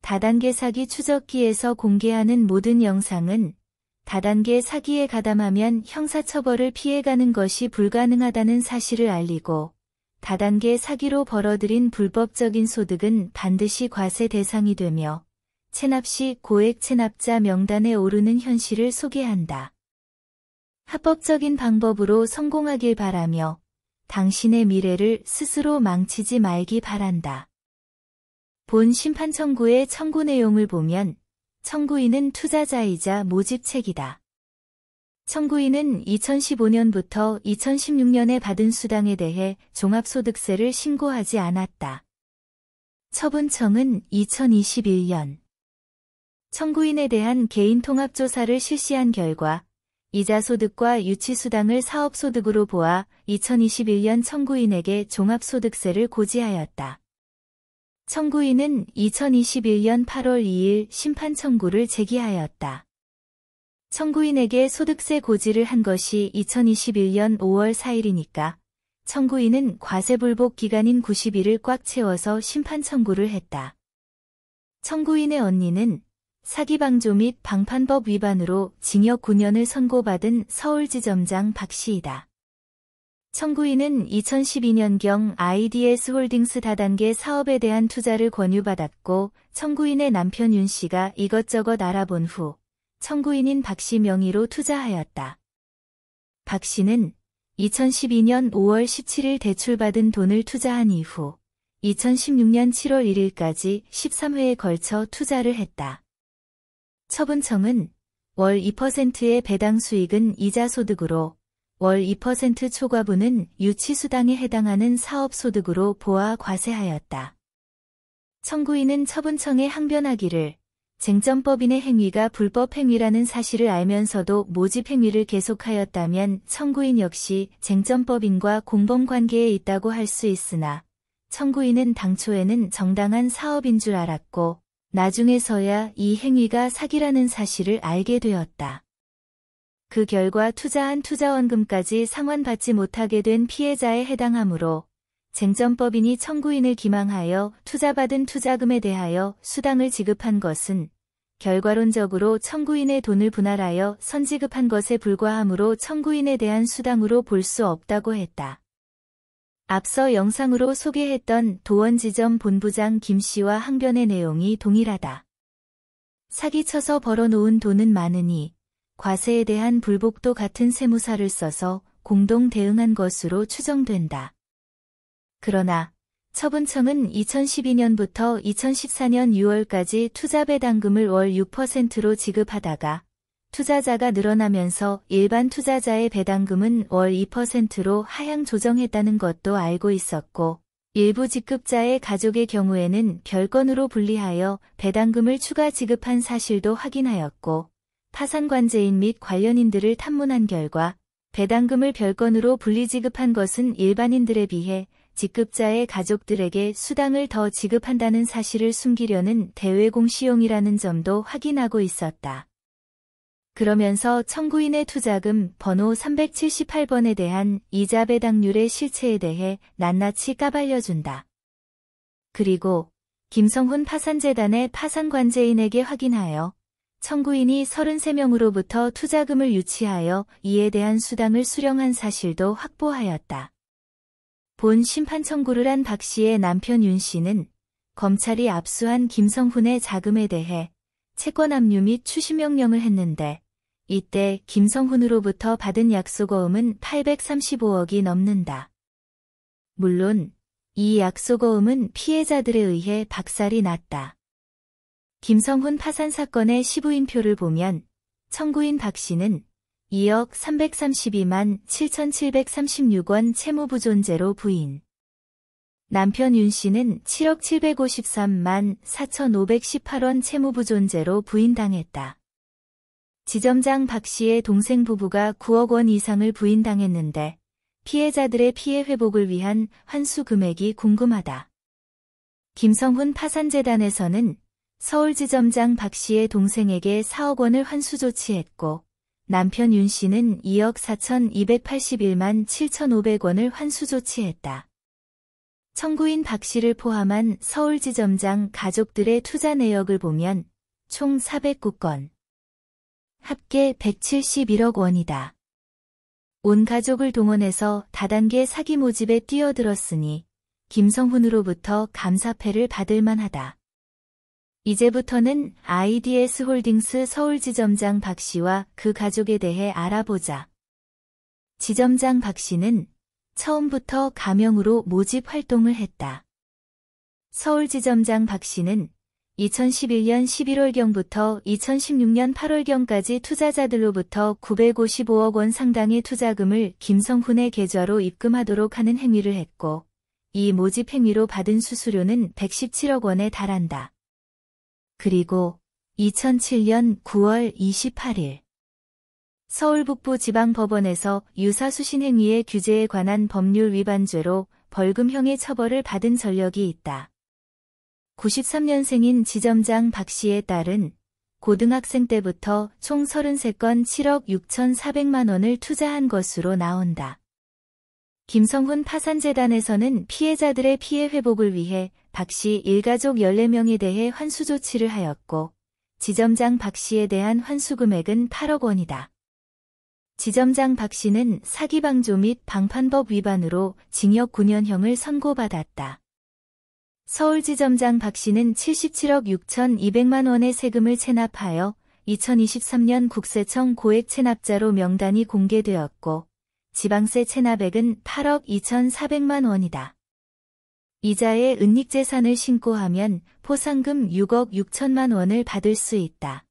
다단계 사기 추적기에서 공개하는 모든 영상은 다단계 사기에 가담하면 형사처벌을 피해가는 것이 불가능하다는 사실을 알리고 다단계 사기로 벌어들인 불법적인 소득은 반드시 과세 대상이 되며 체납 시 고액 체납자 명단에 오르는 현실을 소개한다. 합법적인 방법으로 성공하길 바라며 당신의 미래를 스스로 망치지 말기 바란다. 본 심판 청구의 청구 내용을 보면 청구인은 투자자이자 모집책이다. 청구인은 2015년부터 2016년에 받은 수당에 대해 종합소득세를 신고하지 않았다. 처분청은 2021년 청구인에 대한 개인통합조사를 실시한 결과 이자소득과 유치수당을 사업소득으로 보아 2021년 청구인에게 종합소득세를 고지하였다. 청구인은 2021년 8월 2일 심판 청구를 제기하였다. 청구인에게 소득세 고지를 한 것이 2021년 5월 4일이니까 청구인은 과세불복 기간인 90일을 꽉 채워서 심판 청구를 했다. 청구인의 언니는 사기방조 및 방판법 위반으로 징역 9년을 선고받은 서울지점장 박씨이다. 청구인은 2012년경 IDS홀딩스 다단계 사업에 대한 투자를 권유받았고 청구인의 남편 윤씨가 이것저것 알아본 후 청구인인 박씨 명의로 투자하였다. 박씨는 2012년 5월 17일 대출받은 돈을 투자한 이후 2016년 7월 1일까지 13회에 걸쳐 투자를 했다. 처분청은 월 2%의 배당 수익은 이자소득으로 월 2% 초과분은 유치수당에 해당하는 사업소득으로 보아 과세하였다. 청구인은 처분청에 항변하기를 쟁점법인의 행위가 불법행위라는 사실을 알면서도 모집행위를 계속하였다면 청구인 역시 쟁점법인과 공범관계에 있다고 할 수 있으나 청구인은 당초에는 정당한 사업인 줄 알았고 나중에서야 이 행위가 사기라는 사실을 알게 되었다. 그 결과 투자한 투자원금까지 상환받지 못하게 된 피해자에 해당하므로 쟁점법인이 청구인을 기망하여 투자받은 투자금에 대하여 수당을 지급한 것은 결과론적으로 청구인의 돈을 분할하여 선지급한 것에 불과하므로 청구인에 대한 수당으로 볼 수 없다고 했다. 앞서 영상으로 소개했던 도원지점 본부장 김씨와 항변의 내용이 동일하다. 사기쳐서 벌어놓은 돈은 많으니 과세에 대한 불복도 같은 세무사를 써서 공동 대응한 것으로 추정된다. 그러나 처분청은 2012년부터 2014년 6월까지 투자배당금을 월 6%로 지급하다가 투자자가 늘어나면서 일반 투자자의 배당금은 월 2%로 하향 조정했다는 것도 알고 있었고 일부 직급자의 가족의 경우에는 별건으로 분리하여 배당금을 추가 지급한 사실도 확인하였고 파산관제인 및 관련인들을 탐문한 결과 배당금을 별건으로 분리 지급한 것은 일반인들에 비해 직급자의 가족들에게 수당을 더 지급한다는 사실을 숨기려는 대외공시용이라는 점도 확인하고 있었다. 그러면서 청구인의 투자금 번호 378번에 대한 이자 배당률의 실체에 대해 낱낱이 까발려준다. 그리고 김성훈 파산재단의 파산관제인에게 확인하여 청구인이 33명으로부터 투자금을 유치하여 이에 대한 수당을 수령한 사실도 확보하였다. 본 심판 청구를 한 박씨의 남편 윤씨는 검찰이 압수한 김성훈의 자금에 대해 채권 압류 및 추심 명령을 했는데 이때 김성훈으로부터 받은 약속어음은 835억이 넘는다. 물론 이 약속어음은 피해자들에 의해 박살이 났다. 김성훈 파산 사건의 시부인표를 보면 청구인 박씨는 2억 332만 7,736원 채무부존재로 부인. 남편 윤씨는 7억 753만 4,518원 채무부존재로 부인당했다. 지점장 박씨의 동생 부부가 9억 원 이상을 부인당했는데 피해자들의 피해 회복을 위한 환수 금액이 궁금하다. 김성훈 파산재단에서는 서울지점장 박씨의 동생에게 4억 원을 환수 조치했고 남편 윤씨는 2억 4,281만 7,500원을 환수 조치했다. 청구인 박 씨를 포함한 서울지점장 가족들의 투자 내역을 보면 총 409건, 합계 171억 원이다. 온 가족을 동원해서 다단계 사기 모집에 뛰어들었으니 김성훈으로부터 감사패를 받을 만하다. 이제부터는 IDS 홀딩스 서울지점장 박 씨와 그 가족에 대해 알아보자. 지점장 박 씨는 처음부터 가명으로 모집 활동을 했다. 서울지점장 박 씨는 2011년 11월경부터 2016년 8월경까지 투자자들로부터 955억 원 상당의 투자금을 김성훈의 계좌로 입금하도록 하는 행위를 했고, 이 모집 행위로 받은 수수료는 117억 원에 달한다. 그리고 2007년 9월 28일 서울북부지방법원에서 유사수신 행위의 규제에 관한 법률 위반죄로 벌금형의 처벌을 받은 전력이 있다. 93년생인 지점장 박 씨의 딸은 고등학생 때부터 총 33건 7억 6,400만 원을 투자한 것으로 나온다. 김성훈 파산재단에서는 피해자들의 피해 회복을 위해 박 씨 일가족 14명에 대해 환수 조치를 하였고, 지점장 박 씨에 대한 환수 금액은 8억 원이다. 지점장 박 씨는 사기 방조 및 방판법 위반으로 징역 9년형을 선고받았다. 서울지점장 박 씨는 77억 6,200만 원의 세금을 체납하여 2023년 국세청 고액 체납자로 명단이 공개되었고, 지방세 체납액은 8억 2,400만 원이다. 이자에 은닉재산을 신고하면 포상금 6억 6천만 원을 받을 수 있다.